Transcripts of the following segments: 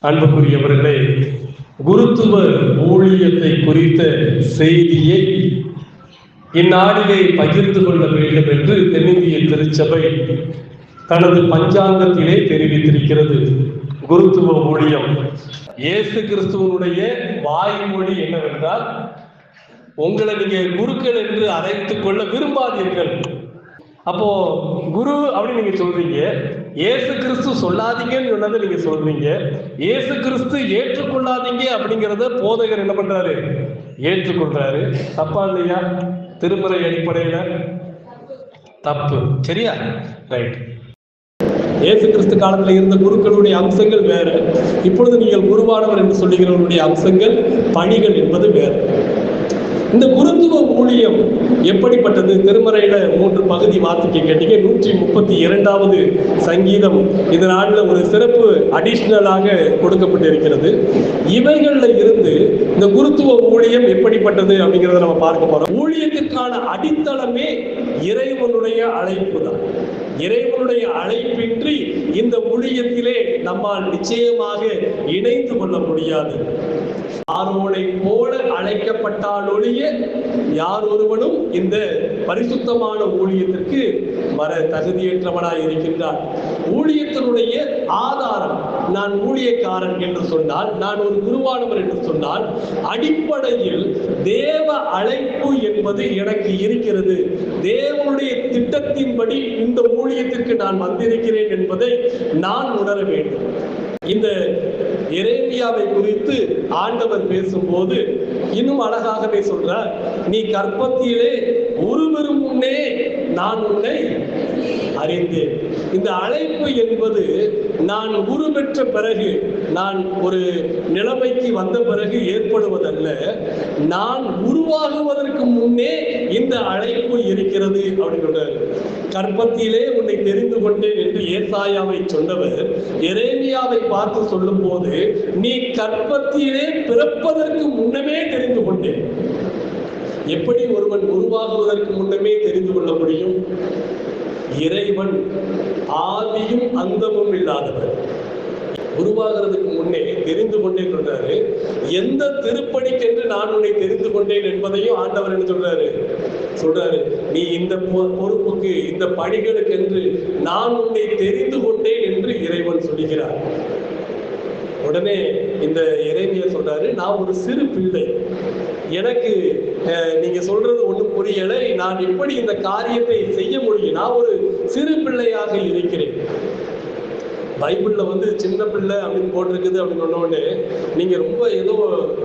அன்புக்குரியவர்களே, குருத்துவ ஊழியத்தை குறித்த செய்தியை இந்நாளிலே பகிர்ந்து கொள்ள வேண்டும் என்று தென்னிந்திய திருச்சபை தனது பஞ்சாங்கத்திலே தெரிவித்திருக்கிறது. குருத்துவ ஊழியம் இயேசு கிறிஸ்துவனுடைய வாய்மொழி என்னவென்றால், உங்களை நீங்க குருக்கள் என்று அழைத்துக் கொள்ள விரும்பாதீர்கள். அப்போ குரு அப்படின்னு நீங்க சொல்றீங்க, இயேசு கிறிஸ்து சொல்லாதீங்கன்னு சொன்னதை நீங்க சொல்றீங்க. இயேசு கிறிஸ்து ஏற்றுக்கொள்ளாதீங்க அப்படிங்கிறத போதகர் என்ன பண்றாரு? ஏற்றுக்கொள்றாரு. தப்பா இல்லையா? திருமறை அடிப்படையில தப்பு, சரியா? ரைட். இயேசு கிறிஸ்து காலத்தில் இருந்த குருக்களுடைய அம்சங்கள் வேற. இப்பொழுது நீங்கள் குருவானவர் என்று சொல்லுகிறவருடைய அம்சங்கள், பணிகள் என்பது வேற. இந்த குருத்துவ ஊழியம் எப்படிப்பட்டது? திருமறையில 3 பகுதி வாசிக்க கேட்டீங்க. 132வது சங்கீதம் இந்த நாளில் ஒரு சிறப்பு அடிஷனலாக கொடுக்கப்பட்டிருக்கிறது. இவைகள்ல இருந்து இந்த குருத்துவ ஊழியம் எப்படிப்பட்டது அப்படிங்கிறத நம்ம பார்க்க போறோம். ஊழியத்திற்கான அடித்தளமே இறைவனுடைய அழைப்பு தான். இறைவனுடைய அழைப்பின்றி இந்த ஊழியத்திலே நம்மால் நிச்சயமாக இணைந்து கொள்ள முடியாது. யாரோனை போல அழைக்கப்பட்டாலொழிய யார் ஒருவனும் இந்த பரிசுத்தமான ஊழியத்திற்கு வர தகுதியற்றவனாய் இருக்கின்றான். ஊழியத்தினுடைய ஆதாரம், நான் ஊழியக்காரன் என்று சொன்னால், நான் ஒரு குருவானவர் என்று சொன்னால், அடிப்படையில் தேவ அழைப்பு என்பது எனக்கு இருக்கிறது. தேவனுடைய திட்டத்தின்படி இந்த ஊழியத்திற்கு நான் வந்திருக்கிறேன் என்பதை நான் உணர வேண்டும். இந்த எரேமியாவை குறித்து ஆண்டவர் பேசும்போது இன்னும் அழகாகவே சொல்றார், நீ கர்ப்பத்திலே உருவரும் முன்னே நான் உன்னை அறிந்தேன். இந்த அழைப்பு என்பது நான் உருவெற்ற பிறகு, நான் ஒரு நிலைமைக்கு வந்த பிறகு ஏற்படுவதல்ல, நான் உருவாகுவதற்கு முன்னே இந்த அழைப்பு இருக்கிறது அப்படின்னு சொல்றாரு. கர்ப்பத்திலே உன்னை தெரிந்து கொண்டேன் என்று ஏசாயாவை சொன்னவர் எரேமியாவை பார்த்து சொல்லும் போது, நீ கர்ப்பத்திலே பிறப்பதற்கு முன்னமே தெரிந்து கொண்டேன். எப்படி ஒருவன் உருவாகுவதற்கு முன்னமே தெரிந்து கொள்ள முடியும்? இறைவன் ஆதியும் அந்தமும் இல்லாதவர். உருவாகிறதுக்கு முன்னே தெரிந்து கொண்டேன் சொல்றாரு. எந்த திருப்பணிக்கென்று நான் உன்னை தெரிந்து கொண்டேன் என்பதையும் ஆண்டவர் என்ன சொல்றாரு, நீ இந்த பொறுப்புக்கு, இந்த பணிகளுக்கென்று நான் உன்னை தெரிந்து கொண்டேன் என்று இறைவன் சொல்லுகிறார். உடனே இந்த எரேமியா சொல்றாரு, நான் ஒரு சிறு பிள்ளை, எனக்கு நீங்க சொல்றது ஒண்ணும் புரியலை, நான் எப்படி இந்த காரியத்தை செய்ய முடியும்? நான் ஒரு சிறு பிள்ளையாக இருக்கிறேன். பைபிள்ல சின்ன பிள்ளை அப்படின்னு போட்டிருக்குது அப்படின்னு சொன்னோடனே நீங்க ரொம்ப ஏதோ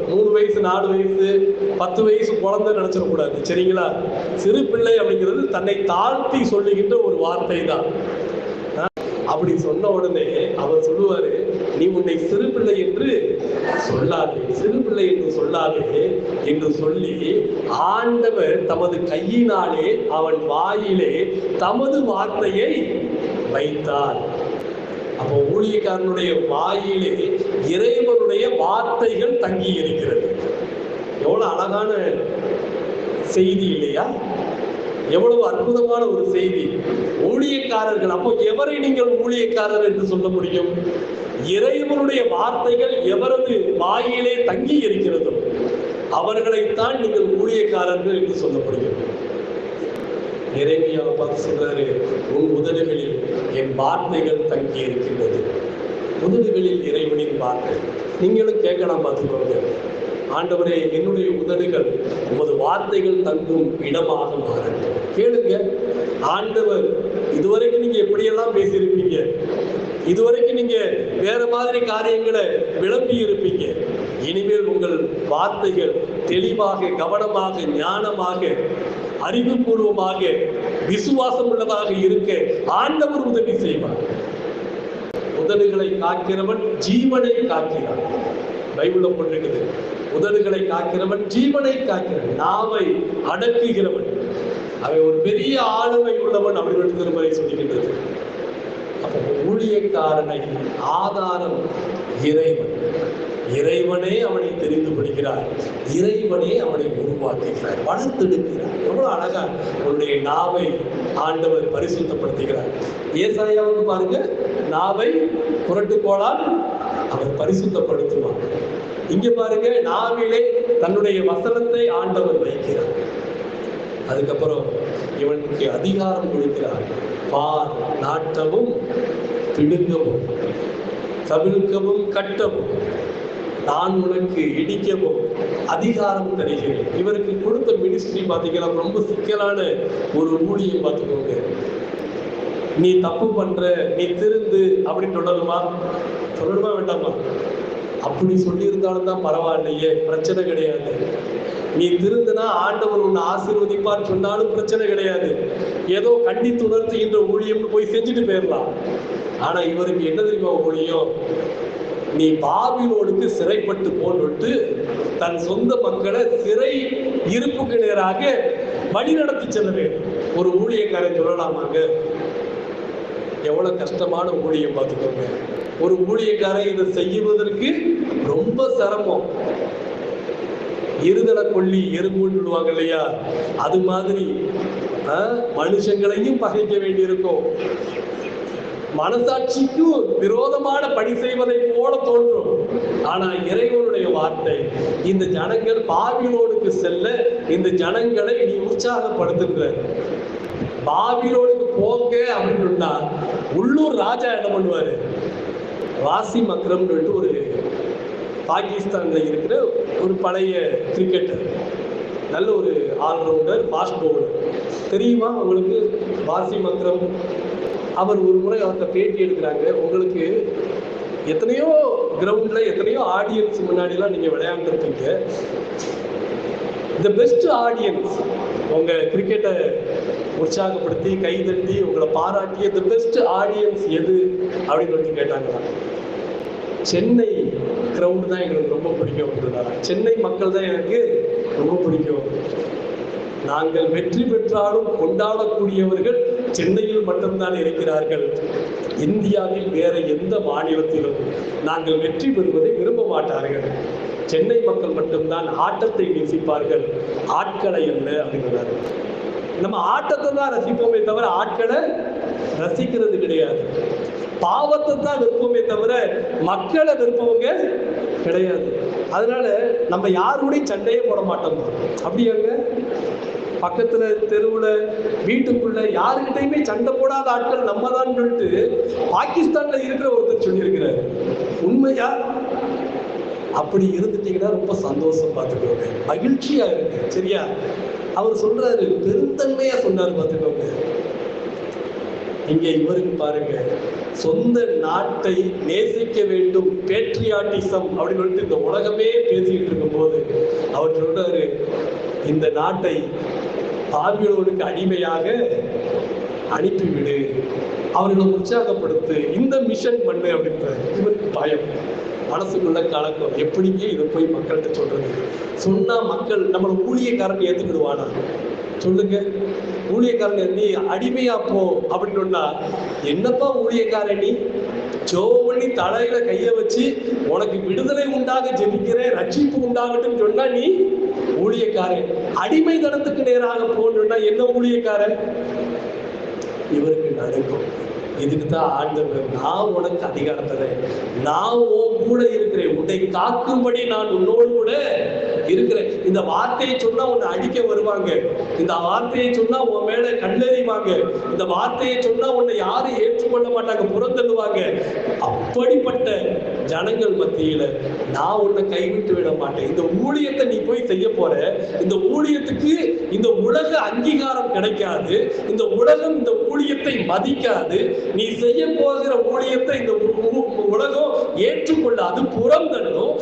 3 வயசு 4 வயசு 10 வயசு குழந்தை நினைச்சிடக்கூடாது, சரிங்களா? சிறு பிள்ளை அப்படிங்கிறது தன்னை தாழ்த்தி சொல்லுகின்ற ஒரு வார்த்தை தான். அப்படி சொன்ன உடனே அவர் சொல்லுவாரு, நீ உன்னை சிறு பிள்ளை என்று சொல்லாதே, சிறு பிள்ளை என்று சொல்லாதே என்று சொல்லி ஆண்டவர் தமது கையினாலே அவன் வாயிலே தமது வார்த்தையை வைத்தார். அப்போ ஊழியக்காரனுடைய வாயிலே இறைவனுடைய வார்த்தைகள் தங்கி இருக்கிறது. எவ்வளவு அழகான செய்தி இல்லையா? எவ்வளவு அற்புதமான ஒரு செய்தி. ஊழியக்காரர்கள், அப்போ எவரை நீங்கள் ஊழியக்காரர் என்று சொல்ல முடியும்? இறைவனுடைய வார்த்தைகள் எவரது வாயிலே தங்கி இருக்கிறதோ அவர்களைத்தான் நீங்கள் ஊழியக்காரர்கள் என்று சொல்ல முடியும். எரேமியாவை பார்த்து சொல்றாரு, உன் உதடுகளில் என் வார்த்தைகள் தங்கி இருக்கின்றது. உதடுகளில் இறைவனின் வார்த்தை. நீங்களும் கேட்கலாம், பார்த்துக்கோங்க. ஆண்டவரே, என்னுடைய உதடுகள் உமது வார்த்தைகள் தங்கும் இடமாக மாறட்டும். கேளுங்க. ஆண்டவர், இதுவரைக்கும் நீங்க எப்படியெல்லாம் பேசியிருப்பீங்க, இதுவரைக்கும் நீங்க வேற மாதிரி காரியங்களை விளம்பி இருப்பீங்க. இனிமேல் உங்கள் வார்த்தைகள் தெளிவாக, கவனமாக, ஞானமாக, அறிவுபூர்வமாக, விசுவாசம் உள்ளதாக இருக்க ஆண்டவர் உதவி செய்வார். உதடுகளை காக்கிறவன் ஜீவனை காக்கிறான். பைபிள்ல போட்டிருக்குது, உதடுகளை காக்கிறவன் ஜீவனை காக்கிறவன், நாவை அடக்குகிறவன் அவன் ஒரு பெரிய ஆளுமை உள்ளவன் அப்படின்னு திருமறை சொல்லுகின்றது. அப்போ ஊழியக்காரனை ஆதாரம் இறைவன். இறைவனே அவனை தெரிந்து கொள்கிறார், இறைவனே அவனை உருவாக்குகிறார், வளர்த்தெடுக்கிறார். எவ்வளவு அழகா உன்னுடைய நாவை ஆண்டவர் பரிசுத்தப்படுத்துகிறார். ஏசாயாவுக்கு பாருங்க, நாவை புரட்டுக்கோளால் அவர் பரிசுத்தப்படுத்துவார். இங்க பாருங்க, நாவிலே தன்னுடைய வசனத்தை ஆண்டவர் வைக்கிறார். அதுக்கப்புறம் இவனுக்கு அதிகாரம் கொடுக்கிறார். பார், நாட்டவும் பிடுங்கவும் கவிழ்க்கவும் கட்டவும் நான் உனக்கு இடிக்கவும் அதிகாரம் தருகிறேன். இவருக்கு கொடுத்த மினிஸ்ட்ரி பாத்தீங்கன்னா ரொம்ப சிக்கலான ஒரு ஊழியம். பார்த்துக்கோங்க, நீ தப்பு பண்ற, நீ திருந்து அப்படின்னு சொல்லணுமா வேண்டாமா? அப்படி சொல்லி இருந்தாலும் தான் பரவாயில்லையே, பிரச்சனை கிடையாது. நீ திருந்தினா ஆண்டவர் உன்னை ஆசீர்வதிப்பார் சொன்னாலும் பிரச்சனை கிடையாது. ஏதோ கண்டித்து உணர்த்துகின்ற ஊழியம் போய் செஞ்சுட்டு போயிடலாம். ஆனா இவருக்கு என்ன தெரியுமா ஊழியம்? நீ பாபிலோனுக்கு சிறைப்பட்டு போட்டு தன் சொந்த மக்களை சிறை இருப்புக்கு நேராக வழி நடத்தி செல்ல வேண்டும். ஒரு ஊழியக்காரன் சொல்லலாமாங்க? எவ்வளவு கஷ்டமான ஊழியம் பார்த்துக்கோங்க. ஒரு ஊழியக்காரன் இதை செய்வதற்கு ரொம்ப சிரமம். இருதலை கொல்லி எறும்புன்னு சொல்லுவாங்க இல்லையா, அது மாதிரி மனுஷங்களையும் பகைக்க வேண்டியிருக்கும். மனசாட்சிக்கும் விரோதமான பணி செய்வதை போல தோன்றும். ஆனா இறைவனுடைய வார்த்தை, இந்த ஜனங்கள் பாபிலோனுக்கு செல்ல இந்த ஜனங்களை நீ உற்சாகப்படுத்துகிற. பாபிலோனுக்கு போங்க அப்படின்னு சொன்னா உள்ளூர் ராஜா என்ன பண்ணுவாரு? வாசிம் அக்ரம் ஒரு பாகிஸ்தான்ல இருக்கிற ஒரு பழைய கிரிக்கெட்டர், நல்ல ஒரு ஆல்ரவுண்டர், ஃபாஸ்ட் பவுலர். தெரியுமா உங்களுக்கு வாசிம் அக்ரம்? அவர் ஒரு முறை அவர்கிட்ட பேட்டி எடுக்கிறாங்க. உங்களுக்கு எத்தனையோ கிரவுண்ட்ல எத்தனையோ ஆடியன்ஸ் முன்னாடிலாம் நீங்க விளையாண்டுருப்பீங்க. தி பெஸ்ட் ஆடியன்ஸ், உங்க கிரிக்கெட்டை உற்சாகப்படுத்தி கைதட்டி உங்களை பாராட்டிய தி பெஸ்ட் ஆடியன்ஸ் எது அப்படின்னு வந்து கேட்டாங்களா? சென்னை கிரவுண்டு தான் எங்களுக்கு ரொம்ப பிடிக்கும் அப்படின்னாரா. சென்னை மக்கள் தான் எனக்கு ரொம்ப பிடிக்கும். நாங்கள் வெற்றி பெற்றாலும் கொண்டாடக்கூடியவர்கள் சென்னையில் மட்டும்தான் இருக்கிறார்கள். இந்தியாவில் வேற எந்த மாநிலத்திலும் நாங்கள் வெற்றி பெறுவதை விரும்ப மாட்டார்கள். சென்னை மக்கள் மட்டும்தான் ஆட்டத்தை நேசிப்பார்கள், ஆட்களை அல்ல அப்படிங்கிறாரு. நம்ம ஆட்டத்தை தான் ரசிப்போமே தவிர ஆட்களை ரசிக்கிறது கிடையாது. பாவத்தை தான் விருப்பமே தவிர மக்களை விருப்பவங்க கிடையாது. அதனால நம்ம யாருடையும் சண்டையே போட மாட்டோம். அப்படியாங்க? பக்கத்துல தெருவுல வீட்டுக்குள்ள யாருக்கிட்டையுமே சண்டை போடாத ஆட்கள் நம்ம தான் சொல்லிட்டு பாகிஸ்தான்ல இருக்கிற ஒருத்தர் சொல்லியிருக்கிறாரு. உண்மையா? அப்படி இருந்துட்டீங்கன்னா ரொம்ப சந்தோஷம். பார்த்துக்கோங்க, மகிழ்ச்சியா இருக்கு. சரியா? அவர் சொல்றாரு, பெருந்தன்மையா சொன்னாரு. பார்த்துக்கோங்க, இங்க இவருக்கு பாருங்க, சொந்த நாட்டை நேசிக்க வேண்டும், பேட்ரியாட்டிசம் அப்படின்னு சொல்லிட்டு இந்த உலகமே பேசிக்கிட்டு இருக்கும் போது அவர் சொல்றாரு, இந்த நாட்டை பாபிலோனுக்கு அடிமையாக அனுப்பிவிடு, அவர்களை உற்சாகப்படுத்து, இந்த மிஷன் பண்ணு அப்படின்ற. இவருக்கு பயம், மனசுக்குள்ள கலக்கம். எப்படிங்க இதை போய் மக்கள்கிட்ட சொல்றது? சொன்னா மக்கள் நம்மளை ஊழியக்காரன் ஏத்துக்கிடுவானா? சொல்லுங்க. ஊழியக்காரன் நீ அடிமையா போ அப்படின்னு சொன்னா, என்னப்பா ஊழியக்காரன் நீ? ஜோவனி தலையில கைய வச்சு உனக்கு விடுதலை உண்டாக ஜெபிக்கிறேன், ரட்சிப்பு உண்டாகட்டும் சொன்னா நீ ஊழியக்காரன். அடிமைத்தனத்துக்கு நேராக போனா என்ன ஊழியக்காரன்? இவருக்கு நடுக்கும். இதுக்கு தான் ஆண்டவர், நான் உனக்கு அதிகாரம் தரேன், நான் உன் கூட இருக்கிறேன், உன்னை காக்கும்படி நான் உன்னோடு கூட இருக்கிறேன். இந்த வார்த்தையை சொன்னா உன்னை அடிக்க வருவாங்க, இந்த வார்த்தையை சொன்னா உன் மேல கல்லெறிவாங்க, இந்த வார்த்தையை சொன்னா உன்னை யாரும் ஏற்றுக்கொள்ள மாட்டாங்க, புறந்தள்ளுவாங்க. அப்படிப்பட்ட ஜனங்கள் மத்தியில நான் உன்னை கைவிட்டு விட மாட்டேன். இந்த ஊழியத்தை நீ போய் செய்ய போற, இந்த ஊழியத்துக்கு இந்த உலக அங்கீகாரம் கிடைக்காது, இந்த உலகம் இந்த ஊழியத்தை மதிக்காது, நீ செய்ய போகிற ஊழியத்தை இந்த உலகம் ஏற்றுக்கொள்ளாது, புறந்தள்ளும்.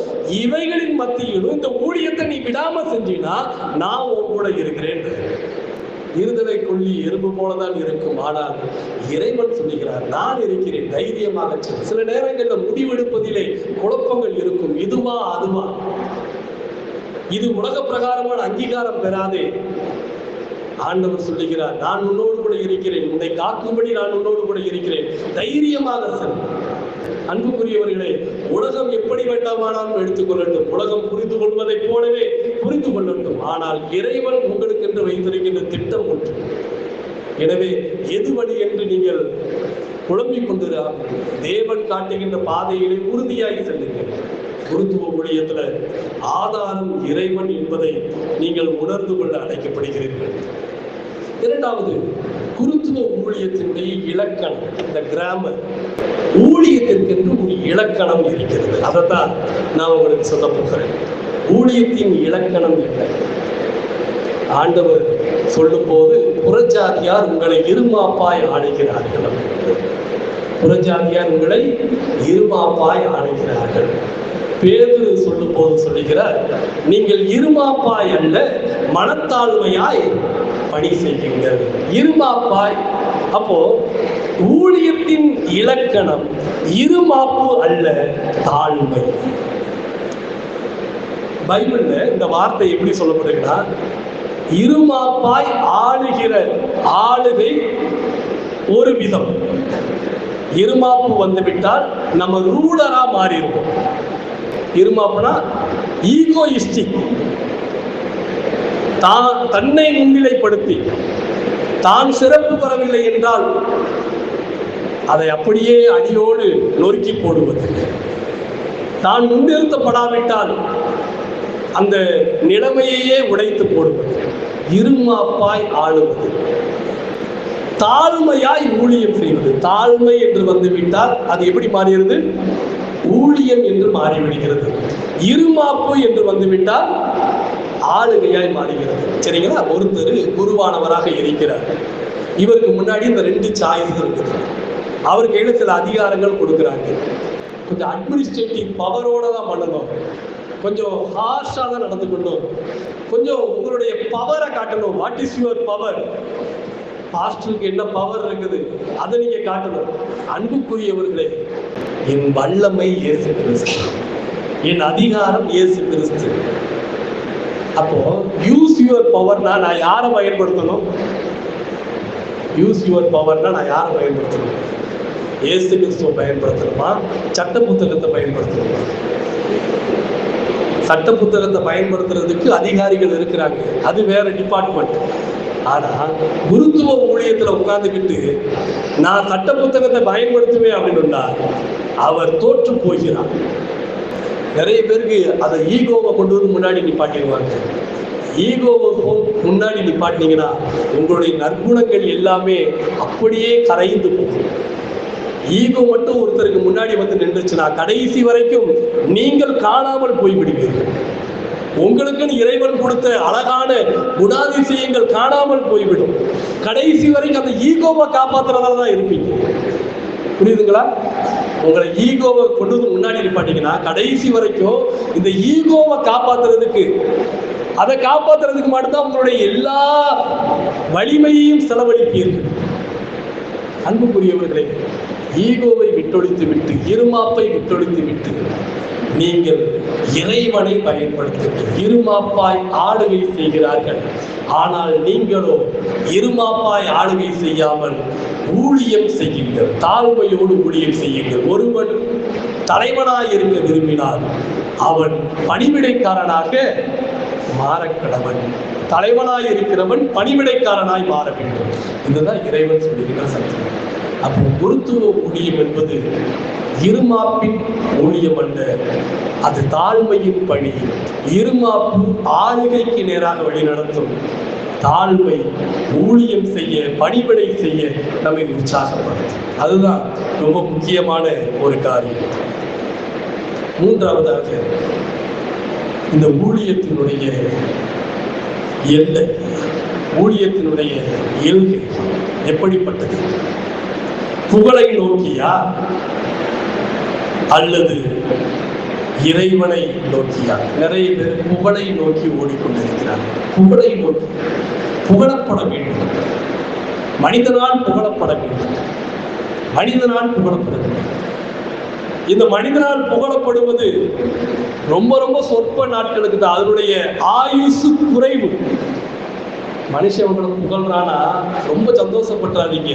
இவைகளின் மத்தியிலும் இந்த ஊழியத்தை நீ விடாம செஞ்சினா நான் உன் கூட இருக்கிறேன். இருதலை கொள்ளி எறும்பு போலதான் இருக்கும், ஆனால் இறைவன் சொல்லுகிறார், நான் இருக்கிறேன், தைரியமாக செல். சில நேரங்களில் முடிவெடுப்பதிலே குழப்பங்கள் இருக்கும். இதுவா அதுவா? இது உலக பிரகாரமான அங்கீகாரம் பெறாதே. ஆண்டவர் சொல்லுகிறார், நான் உன்னோடு கூட இருக்கிறேன், உன்னை காக்கும்படி நான் உன்னோடு கூட இருக்கிறேன், தைரியமாக செல். அன்புக்குரியவர்களே, உலகம் எப்படி வேண்டாமானாலும் எடுத்துக்கொள்ளட்டும், உலகம் புரிந்து கொள்வதை போலவே புரிந்து கொள்ளட்டும், ஆனால் இறைவன் உங்களுக்கு என்று வைத்திருக்கின்ற திட்டம் ஒன்று. எனவே எது வழி என்று நீங்கள் குழம்பிக் கொண்டிருக்கிறார்கள். தேவன் காட்டுகின்ற பாதையிலே உறுதியாய் செல்லுங்கள். குருத்துவ ஊழியத்துல ஆதாரம் இறைவன் என்பதை நீங்கள் உணர்ந்து கொள்ள அழைக்கப்படுகிறீர்கள். இரண்டாவது, குருத்துவ ஊழியத்தினுடைய இலக்கணம், இந்த கிராமர். ஊழியத்திற்கு ஒரு இலக்கணம் இருக்கிறது. அதைத்தான் நான் உங்களுக்கு சொல்ல போகிறேன். ஊழியத்தின் இலக்கணம் என்ன? ஆண்டவர் சொல்லும் போது, புறஜாதியார் உங்களை இருமாப்பாய் ஆளுகிறார்கள். புறஜாதியார் உங்களை இருமாப்பாய் ஆளுகிறார்கள். பேதுரு சொல்லும் போது சொல்லுகிறார், நீங்கள் இருமாப்பாய் அல்ல, மனத்தாழ்மையாய் பணி செய்யுங்கள். இருமாப்பாய். அப்போ ஊழியத்தின் இலக்கணம் இருமாப்பு அல்ல, தாழ்மை. பைபிள்ல இந்த வார்த்தை எப்படி சொல்லப்படுகிறா? இருமாப்பாய் ஆளுகிற ஆளுகை ஒரு விதம். இருமாப்பு வந்துவிட்டால் நம்ம ரூலரா மாறிடுவோம். இருமாப்புனா ஈகோயிஸ்டிக், தன்னை முன்னிலைப்படுத்தி தான் சிறப்பு பெறவில்லை என்றால் அதை அப்படியே அடியோடு நொறுக்கி போடுவது. தான் முன்னிறுத்தப்படாவிட்டால் அந்த நிலைமையே உடைத்து போடுவது. இருமாப்பாய் ஆளுவது. தாழ்மையாய் ஊழியம் செய்வது. தாழ்மை என்று வந்துவிட்டால் அது எப்படி மாறுகிறது? ஊழியம் என்று மாறிவிடுகிறது. இருமாப்பு என்று வந்துவிட்டால் ஆளுகையாய் மாறுகிறது. சரிங்களா? ஒருத்தர் குருவானவராக இருக்கிறார். இவருக்கு முன்னாடி இந்த 2 சாய்ஸ் இருக்குது. அவருக்கு கையில சில அதிகாரங்கள் கொடுக்குறாங்க. கொஞ்சம் அட்மினிஸ்ட்ரேட்டிவ் பவரோட தான் பண்ணணும், கொஞ்சம் ஹார்ஷா தான் நடந்துக்கணும், கொஞ்சம் உங்களுடைய பவரை காட்டணும். What is your power? பாஸ்டருக்கு என்ன பவர் இருக்குது அதை நீங்க காட்டணும். அன்புக்குரியவர்களே, என் வல்லமை இயேசு கிறிஸ்து, என் அதிகாரம் இயேசு கிறிஸ்து. அப்போ யூஸ் யுவர் பவர்னா நான் யாரை பயன்படுத்தணும்? யூஸ் யுவர் பவர்னா நான் யாரை பயன்படுத்தணும்? இயேசு கிறிஸ்துவை பயன்படுத்தணுமா? சட்ட புத்தகத்தை பயன்படுத்தணுமா? சட்ட புத்தகத்தை பயன்படுத்துறதுக்கு அதிகாரிகள் இருக்கிறாங்க, அது வேற டிபார்ட்மெண்ட். ஆனா குருத்துவ ஊழியத்துல உட்கார்ந்துக்கிட்டு நான் சட்ட புத்தகத்தை பயன்படுத்துவேன் அப்படின்னா அவர் தோற்று போகிறார். நிறைய பேருக்கு அதை ஈகோவை கொண்டு வந்து முன்னாடி நிப்பாட்டிடுவாங்க. ஈகோவை முன்னாடி நிப்பாட்டினீங்கன்னா உங்களுடைய நற்குணங்கள் எல்லாமே அப்படியே கரைந்து போகும். ஈகோ மட்டும் ஒருத்தருக்கு முன்னாடி வந்து நின்றுச்சுன்னா கடைசி வரைக்கும் நீங்கள் காணாமல் போய்விடுவீர்கள். உங்களுக்குன்னு இறைவன் கொடுத்த அழகான குணாதிசயங்கள் காணாமல் போய்விடும். கடைசி வரைக்கும் அந்த ஈகோவை காப்பாத்துறதால தான் இருப்பீங்க. புரியுதுங்களா? உங்களை ஈகோவை கொண்டு வந்து முன்னாடி நிப்பாட்டீங்கன்னா கடைசி வரைக்கும் இந்த ஈகோவை காப்பாத்துறதுக்கு, அதை காப்பாத்துறதுக்கு மட்டும்தான் உங்களுடைய எல்லா வலிமையையும் செலவழிப்பீர்கள். அன்புக்குரியவர்களே, ஈகோவை விட்டொழித்து விட்டு, இருமாப்பை விட்டொழித்து விட்டு நீங்கள் இறைவனை பயன்படுத்துங்கள். இருமாப்பாய் ஆளுகை செய்கிறார்கள். ஆனால் நீங்களோ இருமாப்பாய் ஆளுகை செய்யாமல் ஊழியம் செய்யுங்கள். தாழ்மையோடு ஊழியம் செய்யுங்கள். ஒருவன் தலைவனாய் இருக்க விரும்பினால் அவன் பணிவிடைக்காரனாக மாறக்கடவன். தலைவனாய் இருக்கிறவன் பணிவிடைக்காரனாய் மாற வேண்டும். இதுதான் இறைவன் சொல்லுகிற சத்தியம். அப்போ குருத்துவ ஊழியம் என்பது இருமாப்பின் ஊழியம் அல்ல, அது தாழ்மையின் பணி. இருமாப்பு ஆளுகைக்கு நேராக வழிநடத்தும். தாழ்மை ஊழியம் செய்ய, பணிவிடை செய்ய நம்மை உற்சாகப்படுத்தும். அதுதான் ரொம்ப முக்கியமான ஒரு காரியம். மூன்றாவதாக, இந்த ஊழியத்தினுடைய எல்லை, ஊழியத்தினுடைய இயல்பு எப்படிப்பட்டது? புகழை நோக்கியா அல்லது இறைவனை நோக்கியா? நிறைய பேர் புகழை நோக்கி ஓடிக்கொண்டிருக்கிறார்கள். புகழை நோக்கி, புகழப்பட வேண்டும், மனிதனால் புகழப்பட வேண்டும், மனிதனால் புகழப்பட வேண்டும். இந்த மனிதனால் புகழப்படுவது ரொம்ப ரொம்ப சொற்ப நாட்களுக்கு தான். அதனுடைய ஆயுசு குறைவு. மனுஷன் அவங்களை புகழ்றானா ரொம்ப சந்தோஷப்பட்டாதீங்க.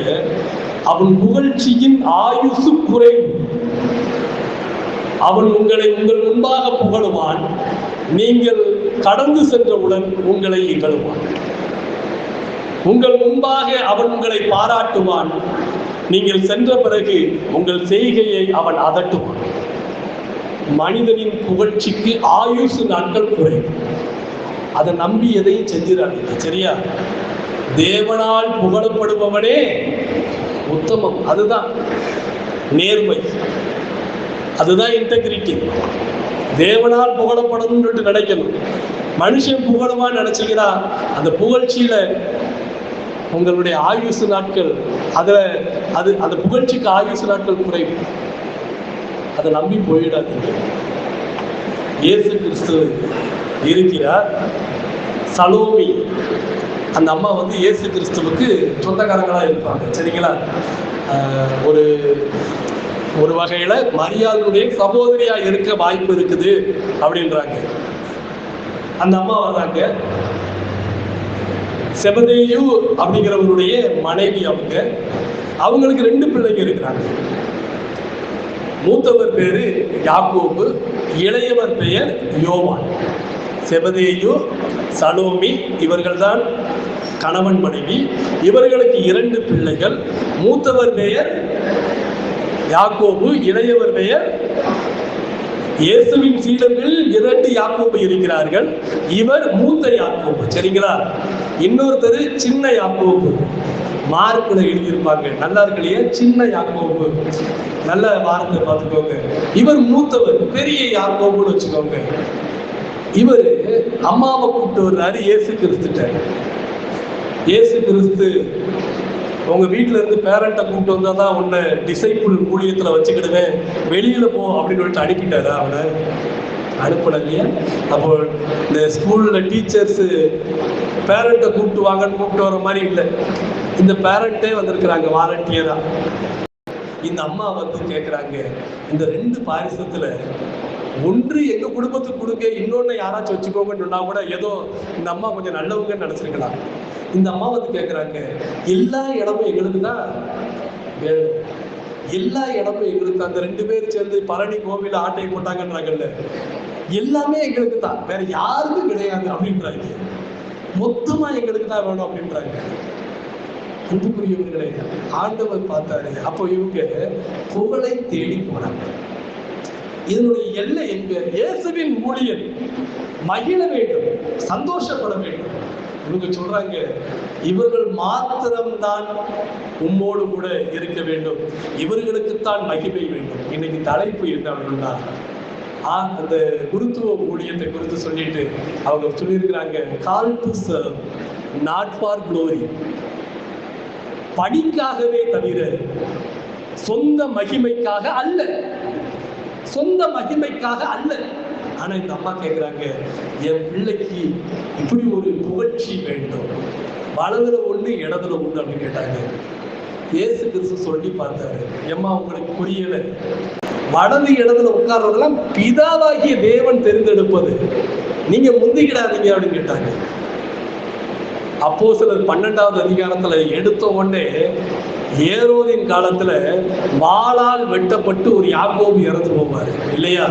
அவன் புகழ்ச்சியின் ஆயுசு குறைவு. அவன் உங்களை உங்கள் முன்பாக புகழுவான், நீங்கள் கடந்து சென்றவுடன் உங்களை இகழுவான். உங்கள் முன்பாக அவன் உங்களை பாராட்டுவான், நீங்கள் சென்ற பிறகு உங்கள் செய்கையை அவன் அதட்டுவான். மனிதனின் புகழ்ச்சிக்கு ஆயுசு நாட்கள் குறையும். அதை நம்பி எதையும் செஞ்சிடாதீங்க, சரியா? தேவனால் புகழப்படுபவனே உத்தமம். அதுதான் நேர்மை, அதுதான் இன்டெகிரிட்டி. தேவனால் புகழப்படணும்னு நினைக்கணும். மனுஷன் புகழுமா நினைச்சீங்கன்னா அந்த புகழ்ச்சியில உங்களுடைய ஆயுசு நாட்கள் அந்த புகழ்ச்சிக்கு ஆயுசு நாட்கள் குறையும். அதை நம்பி போயிடாதீங்க. இயேசு கிறிஸ்து இருக்கிறார். சலோமி அந்த அம்மா இயேசு கிறிஸ்துவுக்கு சொந்தக்காரங்களா இருப்பாங்க, சரிங்களா? ஒரு வகையில மரியாதையுடைய சகோதரியா இருக்க வாய்ப்பு இருக்குது அப்படின்றாங்க. அந்த அம்மா வர்றாங்க. செபதேயு அப்படிங்கிறவருடைய மனைவி அவங்களுக்கு 2 பிள்ளைங்க இருக்கிறாங்க. மூத்தவர் பேரு யாக்கோபு, இளையவர் பெயர் யோவான். செபதேயு, சலோமி இவர்கள் தான் கணவன் மனைவி. இவர்களுக்கு 2 பிள்ளைகள். மூத்தவர் பெயர் யாக்கோபு, இளையவர் பெயர். இயேசுவின் சீடர்கள் 2 யாக்கோபு இருக்கிறார்கள். இவர் மூத்த யாக்கோபு, சரிங்களா? இன்னொருத்தர் சின்ன யாக்கோபு. மார்க்ல எழுதியிருப்பாங்க, நல்லா இருக்கலையே, சின்ன யாக்கோபு. நல்ல வார்த்தை பார்த்துக்கோங்க. இவர் மூத்தவர், பெரிய யாக்கோபுன்னு வச்சுக்கோங்க. இவர் அம்மாவை கூப்பிட்டு வர்றாரு இயேசு கிறிஸ்துட்ட. இயேசு கிறிஸ்து உங்க வீட்டுல இருந்து பேரண்ட்டை கூப்பிட்டு வந்தாதான் உன்னை டிசைபிள் ஊழியத்துல வச்சுக்கிடுவேன், வெளியில போ அப்படின்னு சொல்லிட்டு அனுப்பிட்டாரா? அவனை அனுப்பல இல்லையா? அப்போ இந்த ஸ்கூல்ல டீச்சர்ஸ் பேரண்ட்டை கூப்பிட்டு வாங்கன்னு கூப்பிட்டு வர மாதிரி இல்லை. இந்த பேரண்ட்டே வந்திருக்கிறாங்க வாலண்டியரா. இந்த அம்மா கேட்குறாங்க, இந்த 2 பாரிசத்துல ஒன்று எங்க குடும்பத்துக்கு கொடுங்க, இன்னொன்னு யாராச்சும் வச்சுக்கோங்கன்னு சொன்னா கூட ஏதோ இந்த அம்மா கொஞ்சம் நல்லவங்கன்னு நினைச்சிருக்கலாம். இந்த அம்மா கேட்குறாங்க, எல்லா இடமும் எங்களுக்கு தான் வேணும், எல்லா இடமும் எங்களுக்கு. அந்த 2 பேர் சேர்ந்து பழனி கோவில ஆட்டை போட்டாங்கன்றாங்கல்ல, எல்லாமே எங்களுக்கு தான், வேற யாருக்கும் கிடையாது அப்படின்றாங்க. மொத்தமா எங்களுக்கு தான் வேணும் அப்படின்றாங்க. அன்புக்குரியவர்களே, ஆண்டவர் பார்த்தாரு. அப்போ இவங்க புகழை தேடி போறாங்க. இதனுடைய எல்லை எங்க? இயேசுவின் ஊழியர் மகிழ வேண்டும், சந்தோஷப்பட வேண்டும். இவங்க சொல்றாங்க, இவர்கள் மாத்திரம்தான் உம்மோடு கூட இருக்க வேண்டும், இவர்களுக்குத்தான் மகிமை வேண்டும். இன்னைக்கு தலைப்பு என்ன அப்படின்னா, அந்த குருத்துவ ஊழியத்தை குறித்து சொல்லிட்டு அவங்க சொல்லியிருக்கிறாங்க, call to serve not for glory. பணிக்காகவே தவிர சொந்த மகிமைக்காக அல்ல, சொந்த மகிமைக்காக அல்ல. ஆனா இந்த அம்மா கேட்கிறாங்க, என் பிள்ளைக்கு இப்படி ஒரு புகழ்ச்சி வேண்டும், வலதுல ஒண்ணு இடதுல ஒண்ணு அப்படின்னு கேட்டாங்க. இயேசு கிறிஸ்து சொல்லி பார்த்தாரு, எம்மா உங்களுக்கு புரியல, வலது இடத்துல உட்கார்றதெல்லாம் பிதாவாகிய தேவன் தெரிந்தெடுப்பது, நீங்க முந்திக்கிடாதீங்க அப்படின்னு கேட்டாங்க. அப்போஸ்தலர் 12வது அதிகாரத்துல எடுத்த உடனே ஏரோதின் காலத்துல வாளால் வெட்டப்பட்டு ஒரு யாக்கோபு இறந்து போவாரு இல்லையா?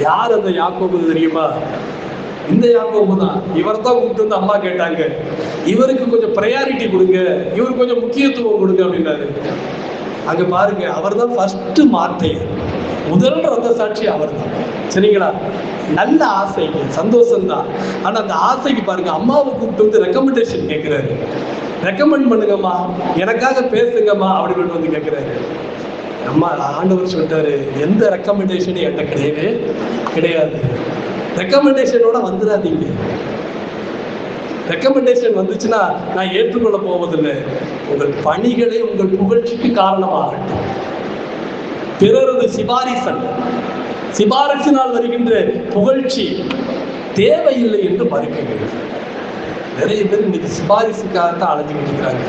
யார் அந்த யாக்கோபு தெரியுமா? இந்த யாக்கோபு தான். இவர் தான் கூப்பிட்டு வந்து அம்மா கேட்டாங்க, இவருக்கு கொஞ்சம் ப்ரையாரிட்டி கொடுங்க, இவருக்கு கொஞ்சம் முக்கியத்துவம் கொடுங்க அப்படின்னாரு. அங்க பாருங்க, அவர் தான் ஃபர்ஸ்ட் மார்த்தை, முதல் ரத்த சாட்சி அவர் தான், சரிங்களா? நல்ல ஆசைக்கு சந்தோஷம்தான். ஆனா அந்த ஆசைக்கு பாருங்க, அம்மாவை கூப்பிட்டு வந்து ரெக்கமெண்டேஷன் கேட்கிறாரு. ரெக்கமெண்ட் பண்ணுங்கம்மா, எனக்காக பேசுங்கம்மா அப்படின்னு வந்து கேட்கிறாரு. அம்மா, ஆண்டவர் சொல்லிட்டாரு, எந்த ரெக்கமெண்டேஷனும் என்கிட்ட கிடையவே கிடையாது. ரெக்கமெண்டேஷனோட வந்துடாதீங்க. ரெக்கமெண்டேஷன் வந்துச்சுன்னா நான் ஏற்றுக்கொள்ள போவதில்லை. உங்கள் பணிகளே உங்கள் புகழ்ச்சிக்கு காரணமாகட்டும். பிறரது சிபாரிசினால் வருகின்ற புகழ்ச்சி தேவையில்லை என்று மறுக்கிறேன். நிறைய பேர் இன்னைக்கு சிபாரிசுக்காகத்தான் அழைஞ்சுக்கிட்டு இருக்கிறாங்க.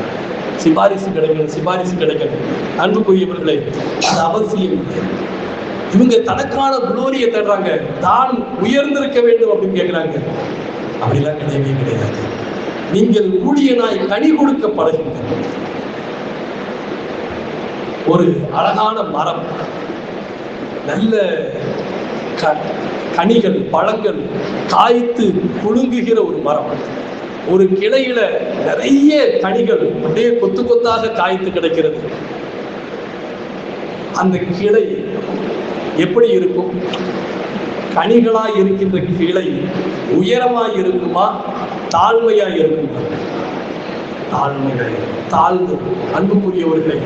சிபாரிசு கிடைக்கணும். அன்புக்குரியவர்களே, அது அவசியம் இல்லை. இவங்க தனக்கான குளோரியை தேடுறாங்க, தான் உயர்ந்திருக்க வேண்டும் அப்படின்னு கேட்கிறாங்க. அப்படிலாம் கிடையவே கிடையாது. நீங்கள் ஊழியனாய் கனி கொடுக்க பழகுங்கள். ஒரு அழகான மரம், நல்ல கனிகள் பழங்கள் காய்த்து குலுங்குகிற ஒரு மரம், ஒரு கிளையில நிறைய கனிகள் அப்படியே கொத்து கொத்தாக காய்த்து கிடைக்கிறது. அந்த கிளை எப்படி இருக்கும்? கனிகளாய் இருக்கின்ற கிளை உயரமாய் இருக்குமா, தாழ்மையாய் இருக்குமா? தாழ்ந்து. அன்புக்குரியவர்களே,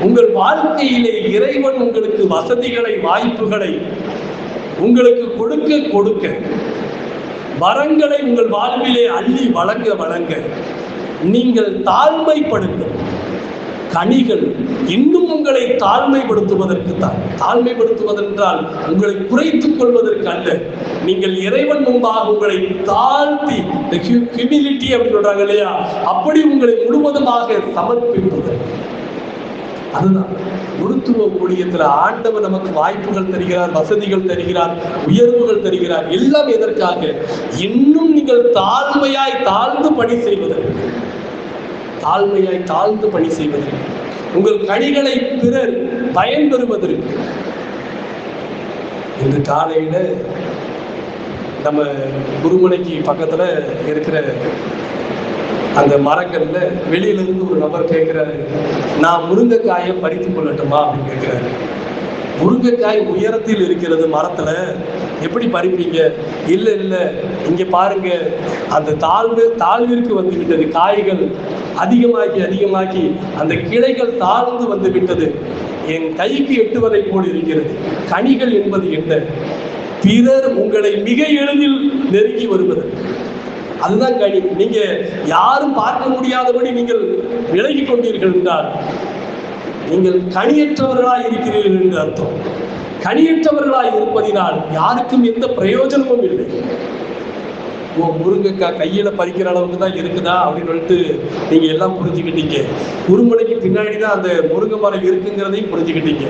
உங்கள் வாழ்க்கையிலே இறைவன் உங்களுக்கு வசதிகளை, வாய்ப்புகளை உங்களுக்கு கொடுக்க வரங்களை உங்கள் வாழ்விலே அள்ளி வழங்க நீங்கள் தாழ்மைப்படுங்கள். கனிகள் இன்னும் உங்களை தாழ்மைப்படுத்துவதற்கு தான். தாழ்மைப்படுத்துவதென்றால் உங்களை குறைத்துக் கொள்வதற்கு அல்ல. நீங்கள் இறைவன் முன்பாக உங்களை தாழ்த்தி, ஹியூமிலிட்டி அப்படின்னு சொல்றாங்க இல்லையா, அப்படி உங்களை முழுவதுமாக சமர்ப்பிப்பது. அதுதான் குருத்துவ ஊழியத்துல ஆண்டவர் நமக்கு வாய்ப்புகள் தருகிறார், வசதிகள் தருகிறார், உயர்வுகள் தருகிறார். எல்லாம் எதற்காக? இன்னும் நீங்கள் தாழ்மையாய் தாழ்ந்து பணி செய்வதற்கு, தாழ்மையாய் தாழ்ந்து பணி செய்வதற்கு, உங்கள் கனிகளை பிறர் பயன்பெறுவதற்கு. இந்த காலையில நம்ம குருமனைக்கு பக்கத்துல இருக்கிற அந்த மரங்கள்ல வெளியில இருந்து ஒரு நபர் கேட்கிறாரு, நான் முருங்கைக்காயை பறித்து கொள்ளட்டுமா அப்படின்னு கேட்கிறாரு. முருங்கைக்காய் உயரத்தில் இருக்கிறது மரத்துல, எப்படி பறிப்பீங்க? இல்ல இங்க பாருங்க, அந்த தாழ்விற்கு வந்து விட்டது, காய்கள் அதிகமாக்கி அந்த கிளைகள் தாழ்ந்து வந்து விட்டது, என் கைக்கு எட்டுவதை போல் இருக்கிறது. கனிகள் என்பது என்ன? பிறர் உங்களை மிக எளிதில் நெருங்கி வருவது, அதுதான் கனி. நீங்க யாரும் பார்க்க முடியாதபடி நீங்கள் விலகி கொண்டீர்கள் என்றால் நீங்கள் கனியற்றவர்களாய் இருக்கிறீர்கள் என்று அர்த்தம். கனியற்றவர்களாய் இருப்பதினால் யாருக்கும் எந்த பிரயோஜனமும் இல்லை. முருங்கைக்காய் கையில பறிக்கிற அளவுக்கு தான் இருக்குதா அப்படின்னு சொல்லிட்டு நீங்க எல்லாம் புரிஞ்சுக்கிட்டீங்க. குருமனைக்கு பின்னாடிதான் அந்த முருங்கை மரம் இருக்குங்கிறதையும் புரிஞ்சுக்கிட்டீங்க.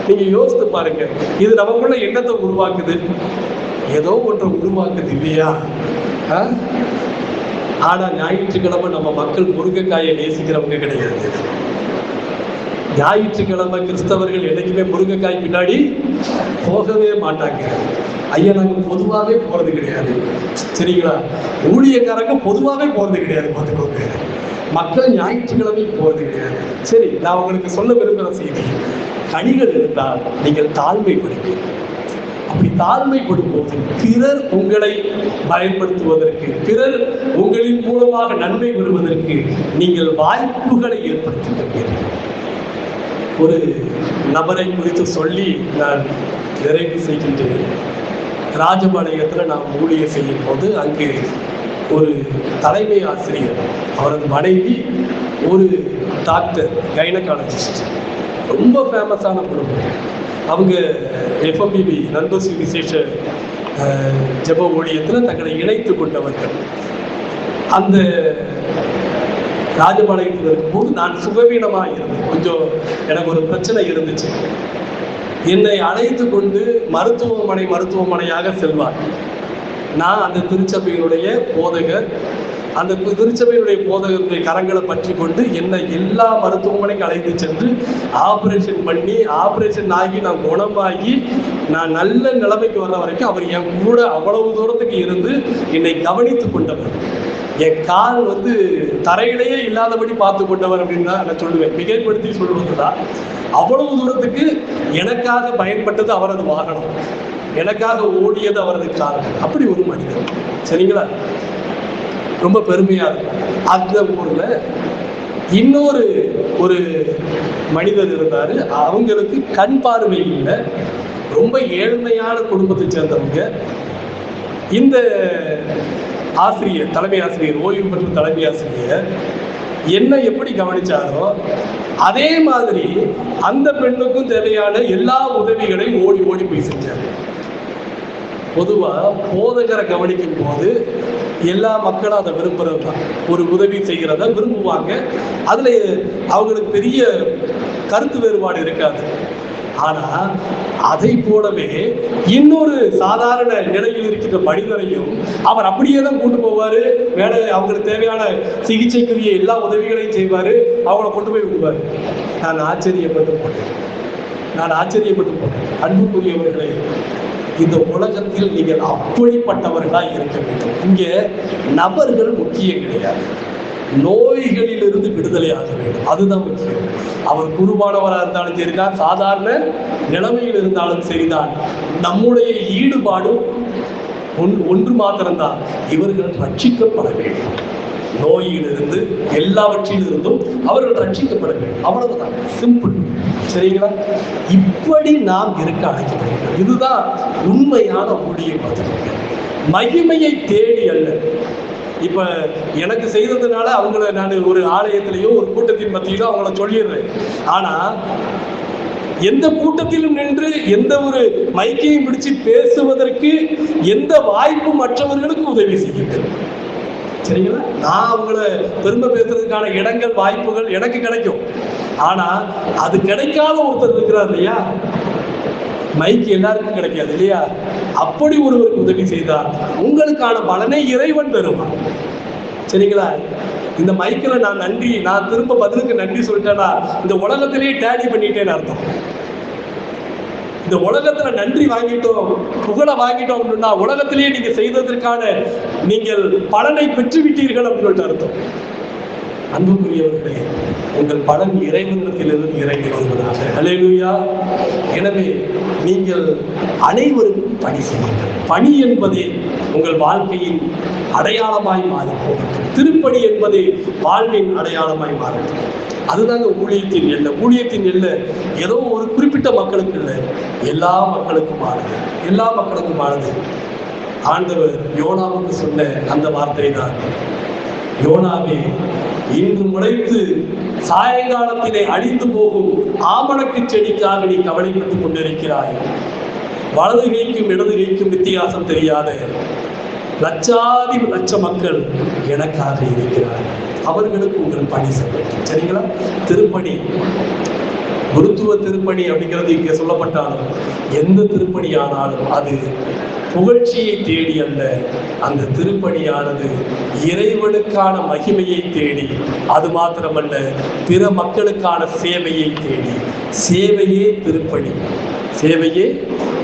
நீங்க யோசித்து பாருங்க, இது நமக்குள்ள எண்ணத்தை உருவாக்குது, ஏதோ ஒன்றை உருவாக்குது இல்லையா? ஆனா ஞாயிற்றுக்கிழமை நம்ம மக்கள் முருங்கைக்காயை நேசிக்கிறவங்க கிடையாது. ஞாயிற்றுக்கிழமை கிறிஸ்தவர்கள் என்னைக்குமே முருங்கைக்காய் பின்னாடி போகவே மாட்டாங்க. ஐயா, நாங்க பொதுவாகவே போறது கிடையாது, சரிங்களா? ஊழியக்காரங்க பொதுவாகவே போறது கிடையாது. பார்த்துக்கோங்க, மக்கள் ஞாயிற்றுக்கிழமை போறது கிடையாது. சரி, நான் உங்களுக்கு சொல்ல விரும்புகிற செய்தி, கனிகள் இருந்தால் நீங்கள் தாழ்மைப்படுவீங்க. அப்படி தாழ்மைப்படும்போது பிறர் உங்களை பயன்படுத்துவதற்கு, பிறர் உங்களின் மூலமாக நன்மை பெறுவதற்கு நீங்கள் வாய்ப்புகளை ஏற்படுத்துகிறீர்கள். ஒரு நபரை குறித்து சொல்லி நான் நிறைவு செய்கின்றேன். ராஜபாளையத்தில் நான் ஊழியர் செய்யும் போது அங்கு ஒரு தலைமை ஆசிரியர், அவரது மனைவி ஒரு டாக்டர், கைனகாலஜிஸ்ட், ரொம்ப ஃபேமஸான குடும்பம். அவங்க FMBB நண்பசி விசேஷ ஜெப ஊழியத்தில் தங்களை இணைத்து கொண்டவர்கள். அந்த ராஜபாளையத்தில் இருக்கும்போது நான் சுகவீனமாக இருந்தேன், கொஞ்சம் எனக்கு ஒரு பிரச்சனை இருந்துச்சு. என்னை அழைத்து கொண்டு மருத்துவமனையாக செல்வார். நான் அந்த திருச்சபையினுடைய போதகர், அந்த திருச்சபையுடைய போதகருடைய கரங்களை பற்றி கொண்டு என்னை எல்லா மருத்துவமனைக்கும் அழைத்து சென்று ஆபரேஷன் பண்ணி, ஆபரேஷன் ஆகி நான் குணமாகி நான் நல்ல நிலைமைக்கு வர்ற வரைக்கும் அவர் என் கூட அவ்வளவு தூரத்துக்கு இருந்து என்னை கவனித்து கொண்டவர். என் கால் தரையிலேயே இல்லாதபடி பார்த்து கொண்டவர் அப்படின்னு தான் நான் சொல்லுவேன். மிகைப்படுத்தி சொல்வதுதான். அவ்வளவு தூரத்துக்கு எனக்காக பயன்பட்டது அவரது வாகனம், எனக்காக ஓடியது அவரது கார். அப்படி ஒரு மனிதர், சரிங்களா? ரொம்ப பெருமையா இருக்கும். அந்த ஊர்ல இன்னொரு ஒரு மனிதர் இருந்தாரு. அவங்களுக்கு கண் பார்வை இல்லை, ரொம்ப ஏழ்மையான குடும்பத்தை சேர்ந்தவங்க. இந்த ஆசிரியர், தலைமை ஆசிரியர், ஓய்வு பெற்ற தலைமை ஆசிரியர் என்ன எப்படி கவனிச்சாரோ அதே மாதிரி அந்த பெண்ணுக்கும் தேவையான எல்லா உதவிகளையும் ஓடி ஓடி போய் செஞ்சார். பொதுவா போதகரை கவனிக்கும் போது எல்லா மக்களும் அதை விரும்புறது தான், ஒரு உதவி செய்கிறத விரும்புவாங்க. அதுல அவங்களுக்கு பெரிய கருத்து வேறுபாடு இருக்காது. ஆனா அதை போலவே இன்னொரு சாதாரண நிலையில் இருக்கிற மனிதரையும் அவர் அப்படியே தான் கொண்டு போவாரு. வேலை, அவங்களுக்கு தேவையான சிகிச்சைக்குரிய எல்லா உதவிகளையும் செய்வாரு, அவங்கள கொண்டு போய் விடுவாரு. நான் ஆச்சரியப்பட்டு போனேன். அன்புக்குரியவர்களே, இந்த உலகத்தில் நீங்கள் அப்படிப்பட்டவர்களாக இருக்க வேண்டும். இங்கே நபர்கள் முக்கியம் கிடையாது. நோய்களிலிருந்து விடுதலையாக வேண்டும். அதுதான் முக்கியம். அவர் குருவானவராக இருந்தாலும் சரிதான், சாதாரண நிலைமையில் இருந்தாலும் சரிதான், நம்முடைய ஈடுபாடும் ஒன்று மாத்திரம்தான், இவர்கள் ரட்சிக்கப்பட வேண்டும். நோயிலிருந்து எல்லாவற்றிலிருந்தும் அவர்கள் ரட்சிக்கப்பட வேண்டும். அவ்வளவுதான், சிம்பிள். சரிங்களா? இப்படி நாம் இருக்க அழைக்கப்படுகிறோம். இதுதான் உண்மையான ஊழியம். மகிமையை தேடி அல்ல. இப்ப எனக்கு செய்ததுனால அவங்கள நான் ஒரு ஆலயத்திலேயோ ஒரு கூட்டத்தின் மத்தியிலோ அவங்கள சொல்லிடுறேன். ஆனா எந்த கூட்டத்திலும் நின்று எந்த ஒரு மைக்கையும் பிடிச்சு பேசுவதற்கு எந்த வாய்ப்பு மற்றவர்களுக்கு உதவி செய்யுங்கள். சரிங்களா? நான் அவங்கள பெருமை பேசுறதுக்கான இடங்கள், வாய்ப்புகள் எனக்கு கிடைக்கும். ஆனா அது கிடைக்காத ஒருத்தர் இருக்கிறார் இல்லையா, மைக்கு எல்லாருக்கும் கிடைக்காது இல்லையா? அப்படி ஒருவருக்கு உதவி செய்தால் உங்களுக்கான பலனை இறைவன் பெறுவார். சரிங்களா? இந்த மைக்கில் நான் திரும்ப பதிலுக்கு நன்றி சொல்லிட்டேன்னா இந்த உலகத்திலேயே டேடி பண்ணிட்டேன்னு அர்த்தம். இந்த உலகத்துல நன்றி வாங்கிட்டோம், புகழை வாங்கிட்டோம் அப்படின்னா உலகத்திலேயே நீங்க செய்ததற்கான நீங்கள் பலனை பெற்றுவிட்டீர்கள் அப்படின்னு அர்த்தம். அன்புக்குரியவர்களே, உங்கள் பலன் இறைவனிடத்திலிருந்து இறங்கி வருவதாக. அல்லேலூயா. எனவே நீங்கள் அனைவருக்கும் பணி செய்யுங்கள். பணி என்பதே உங்கள் வாழ்க்கையின் அடையாளமாய் மாறும். திருப்பணி என்பதே வாழ்வின் அடையாளமாய் மாறும். அதுதாங்க ஊழியத்தின் எல்லை. ஊழியத்தின் எல்லை ஏதோ ஒரு குறிப்பிட்ட மக்களுக்கு இல்லை, எல்லா மக்களுக்கும் ஆனது. எல்லா மக்களுக்கும் ஆனது. ஆண்டவர் யோனாவுக்கு சொன்ன அந்த வார்த்தை தான், யோனாவே, இன்று முளைத்து சாயங்காலத்திலே அழிந்து போகும் ஆமணக்கு செடிக்காக நீ கவலைப்பட்டுக் கொண்டிருக்கிறாய். வலது கைக்கும் இடது கைக்கும் வித்தியாசம் தெரியாத லட்சாதி லட்ச மக்கள் எனக்காக இருக்கிறார்கள். அவர்களுக்கு உங்கள் பணி செய்யும். சரிங்களா? திருப்பணி, குருத்துவ திருப்பணி அப்படிங்கிறது இங்கே சொல்லப்பட்டாலும் எந்த திருப்பணி ஆனாலும் அது புகழ்ச்சியை தேடி அல்ல. அந்த திருப்பணியானது இறைவனுக்கான மகிமையை தேடி, அது மாத்திரமல்ல பிற மக்களுக்கான சேவையை தேடி. சேவையே திருப்பணி, சேவையே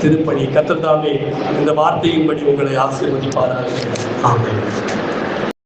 திருப்பணி. கர்த்தர் தாமே இந்த வார்த்தையின்படி உங்களை ஆசீர்வதிப்பாராக. ஆமென்.